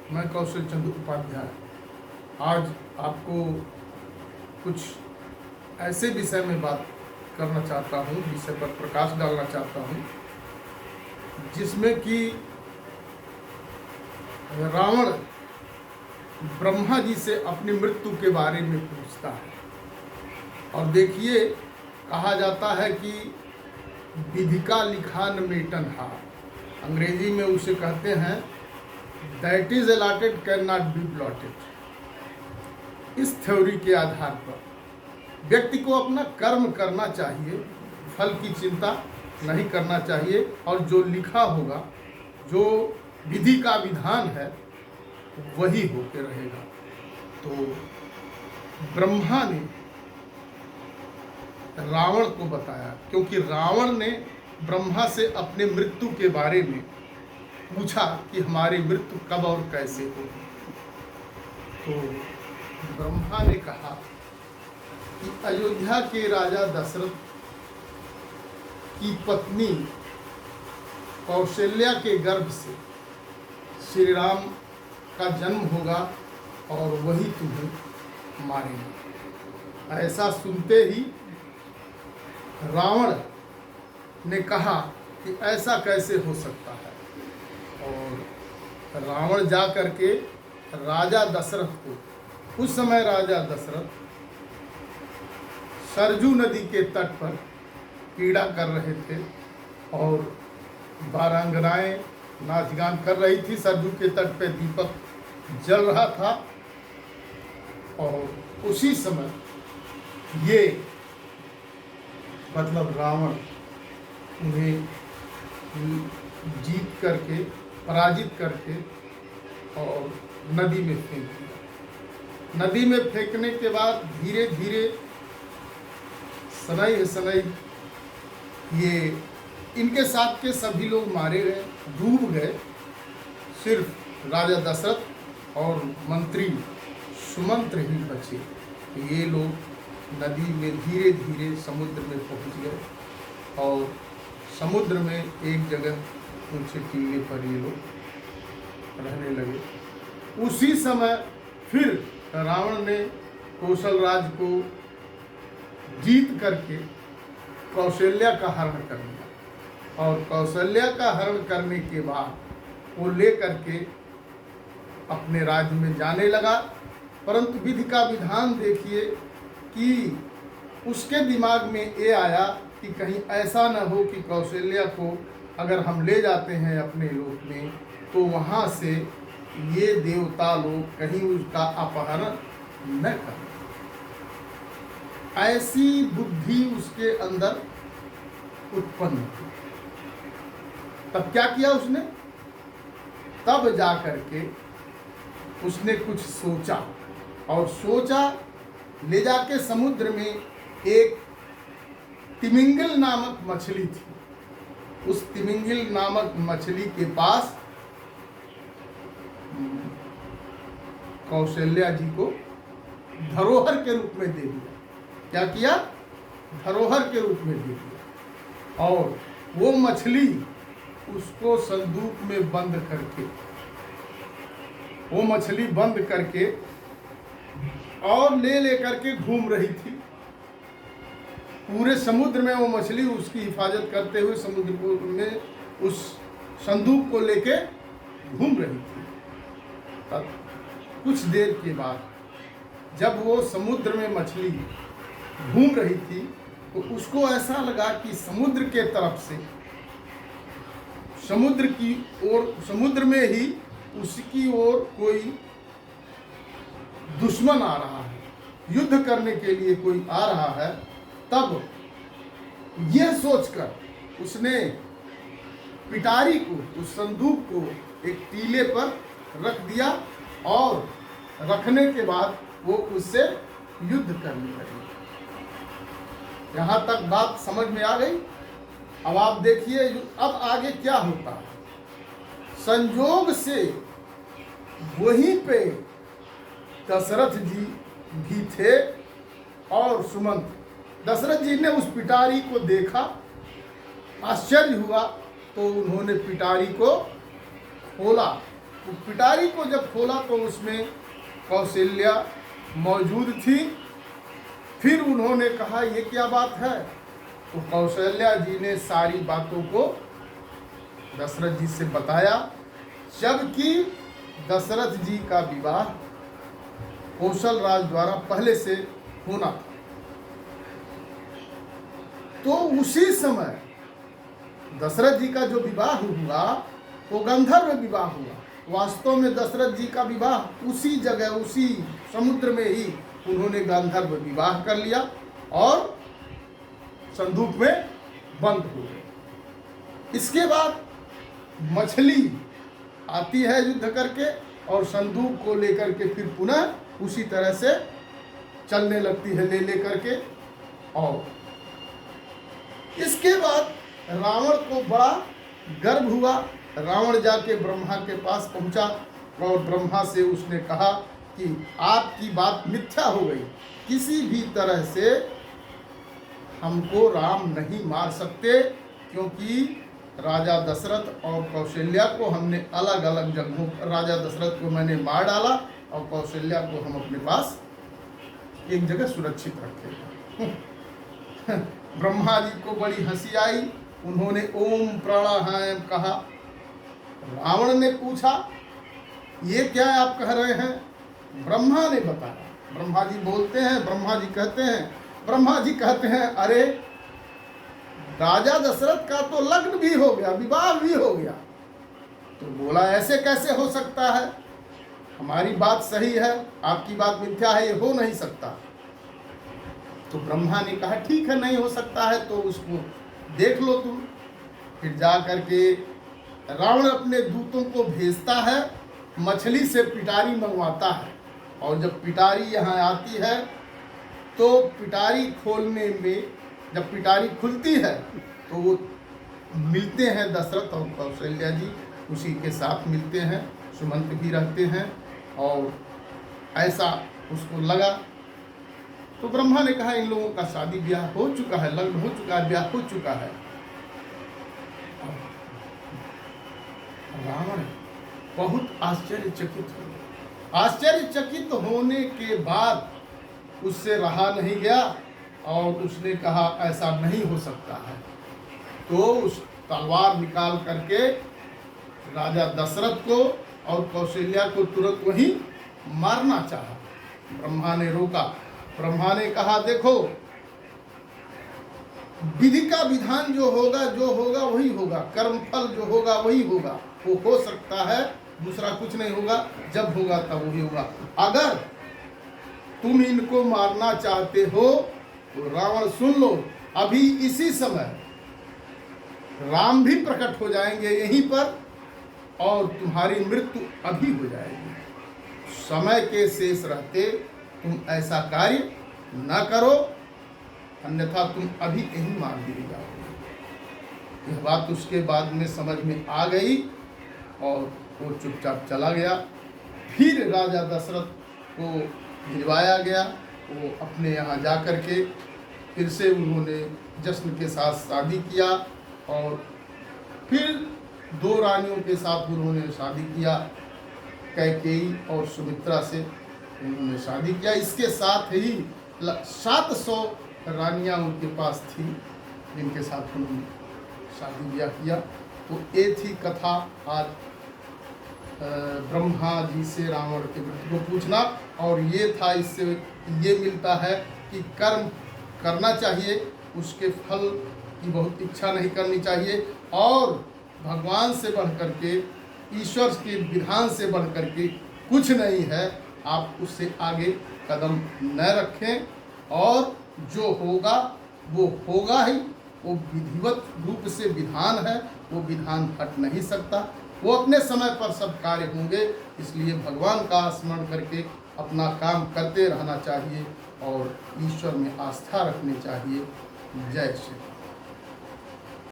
मैं कौशल चंद्र उपाध्याय आज आपको कुछ ऐसे विषय में बात करना चाहता हूँ, विषय पर प्रकाश डालना चाहता हूँ, जिसमें कि रावण ब्रह्मा जी से अपनी मृत्यु के बारे में पूछता है। और देखिए, कहा जाता है कि विधि का लिखा न मेटन हार, अंग्रेजी में उसे कहते हैं that is allotted can not be blotted. इस थ्योरी के आधार पर व्यक्ति को अपना कर्म करना चाहिए, फल की चिंता नहीं करना चाहिए, और जो लिखा होगा, जो विधि का विधान है, वही होके रहेगा। तो ब्रह्मा ने रावण को बताया, क्योंकि रावण ने ब्रह्मा से अपने मृत्यु के बारे में पूछा कि हमारी मृत्यु कब और कैसे होगी। तो ब्रह्मा ने कहा कि अयोध्या के राजा दशरथ की पत्नी कौशल्या के गर्भ से श्री राम का जन्म होगा और वही तुम्हें मारेंगे। ऐसा सुनते ही रावण ने कहा कि ऐसा कैसे हो सकता है, और रावण जा करके राजा दशरथ को, उस समय राजा दशरथ सरजू नदी के तट पर क्रीड़ा कर रहे थे और बारांगनाएं नाचगान कर रही थी। सरजू के तट पे दीपक जल रहा था और उसी समय ये मतलब रावण उन्हें जीत करके, पराजित करके और नदी में फेंक दिया। नदी में फेंकने के बाद धीरे धीरे सनई सनई ये इनके साथ के सभी लोग मारे गए, डूब गए। सिर्फ राजा दशरथ और मंत्री सुमंत्र ही बचे। तो ये लोग नदी में धीरे धीरे समुद्र में पहुंच गए और समुद्र में एक जगह ऊंचे टीले पर ये लोग रहने लगे। उसी समय फिर रावण ने कौशल राज को जीत करके कौशल्या का हरण कर लिया, और कौशल्या का हरण करने के बाद वो ले करके अपने राज्य में जाने लगा। परंतु विधि का विधान देखिए कि उसके दिमाग में ये आया कि कहीं ऐसा न हो कि कौशल्या को अगर हम ले जाते हैं अपने लोक में, तो वहाँ से ये देवता लोग कहीं उसका अपहरण न करें। ऐसी बुद्धि उसके अंदर उत्पन्न हुई। तब क्या किया उसने? तब जा करके उसने कुछ सोचा, और सोचा ले जाके समुद्र में एक तिमिंगिल नामक मछली थी। उस तिमिंगिल नामक मछली के पास कौशल्या जी को धरोहर के रूप में दे दिया। क्या किया? धरोहर के रूप में दे दिया। और वो मछली उसको संदूक में बंद करके, वो मछली बंद करके और ले करके घूम रही थी। पूरे समुद्र में वो मछली उसकी हिफाजत करते हुए समुद्र में उस संदूक को लेके घूम रही थी। तब कुछ देर के बाद जब वो समुद्र में मछली घूम रही थी, तो उसको ऐसा लगा कि समुद्र के तरफ से, समुद्र की ओर, समुद्र में ही उसकी ओर कोई दुश्मन आ रहा है, युद्ध करने के लिए कोई आ रहा है। तब यह सोचकर उसने पिटारी को, उस संदूक को एक टीले पर रख दिया, और रखने के बाद वो उससे युद्ध करने लगी। यहाँ तक बात समझ में आ गई। अब आप देखिए अब आगे क्या होता है। संयोग से वहीं पे दशरथ जी भी थे और सुमंत। दशरथ जी ने उस पिटारी को देखा, आश्चर्य हुआ, तो उन्होंने पिटारी को खोला पिटारी को जब खोला तो उसमें कौशल्या मौजूद थी। फिर उन्होंने कहा ये क्या बात है, तो कौशल्या जी ने सारी बातों को दशरथ जी से बताया, जबकि दशरथ जी का विवाह कौशल राज द्वारा पहले से होना था। तो उसी समय दशरथ जी का जो विवाह हुआ वो गंधर्व विवाह हुआ। वास्तव में दशरथ जी का विवाह उसी जगह, उसी समुद्र में ही उन्होंने गंधर्व विवाह कर लिया और संदूक में बंद हो गए। इसके बाद मछली आती है युद्ध करके और संदूक को लेकर के फिर पुनः उसी तरह से चलने लगती है ले करके। और इसके बाद रावण को बड़ा गर्व हुआ। रावण जाके ब्रह्मा के पास पहुंचा और ब्रह्मा से उसने कहा कि आपकी बात मिथ्या हो गई, किसी भी तरह से हमको राम नहीं मार सकते, क्योंकि राजा दशरथ और कौशल्या को हमने अलग अलग जगहों, राजा दशरथ को मैंने मार डाला और कौशल्या को हम अपने पास एक जगह सुरक्षित रखे। ब्रह्मा जी को बड़ी हंसी आई। उन्होंने ओम प्राणायाम कहा। रावण ने पूछा ये क्या आप कह रहे हैं? ब्रह्मा ने बताया। ब्रह्मा जी बोलते हैं, ब्रह्मा जी कहते हैं अरे राजा दशरथ का तो लग्न भी हो गया, विवाह भी हो गया। तो बोला ऐसे कैसे हो सकता है, हमारी बात सही है, आपकी बात मिथ्या है, ये हो नहीं सकता। तो ब्रह्मा ने कहा ठीक है, नहीं हो सकता है तो उसको देख लो तुम। फिर जा करके रावण अपने दूतों को भेजता है, मछली से पिटारी मंगवाता है। और जब पिटारी यहाँ आती है तो पिटारी खोलने में, जब पिटारी खुलती है तो वो मिलते हैं दशरथ और कौशल्या जी, उसी के साथ मिलते हैं, सुमंत भी रहते हैं। और ऐसा उसको लगा तो ब्रह्मा ने कहा इन लोगों का शादी ब्याह हो चुका है, लग्न हो चुका है, ब्याह हो चुका है। रावण बहुत आश्चर्यचकित हो गया। आश्चर्यचकित होने के बाद उससे रहा नहीं गया और उसने कहा ऐसा नहीं हो सकता है। तो उस तलवार निकाल करके राजा दशरथ को और कौशल्या को तुरंत वहीं मारना चाहा। ब्रह्मा ने रोका। ब्रह्मा ने कहा देखो, विधि का विधान जो होगा वही होगा, कर्मफल जो होगा वही होगा। वो हो सकता है, दूसरा कुछ नहीं होगा, जब होगा तब वही होगा। अगर तुम इनको मारना चाहते हो तो रावण सुन लो, अभी इसी समय राम भी प्रकट हो जाएंगे यहीं पर और तुम्हारी मृत्यु अभी हो जाएगी। समय के शेष रहते तुम ऐसा कार्य न करो, अन्यथा तुम अभी यहीं मार दिए जाओगे। यह बात उसके बाद में समझ में आ गई और वो चुपचाप चला गया। फिर राजा दशरथ को भिजवाया गया। वो अपने यहाँ जा कर के फिर से उन्होंने जश्न के साथ शादी किया और फिर 2 रानियों के साथ उन्होंने शादी किया, कैकेयी और सुमित्रा से उन्होंने शादी किया। इसके साथ ही 700 रानियां उनके पास थी जिनके साथ उन्होंने शादी ब्याह किया। तो ये थी कथा आज ब्रह्मा जी से रावण के मृत्यु को पूछना। और ये था, इससे ये मिलता है कि कर्म करना चाहिए, उसके फल की बहुत इच्छा नहीं करनी चाहिए और भगवान से बढ़ कर के, ईश्वर के विधान से बढ़ कर के कुछ नहीं है। आप उससे आगे कदम न रखें और जो होगा वो होगा ही। वो विधिवत रूप से विधान है, वो विधान हट नहीं सकता। वो अपने समय पर सब कार्य होंगे। इसलिए भगवान का स्मरण करके अपना काम करते रहना चाहिए और ईश्वर में आस्था रखनी चाहिए। जय श्री राम।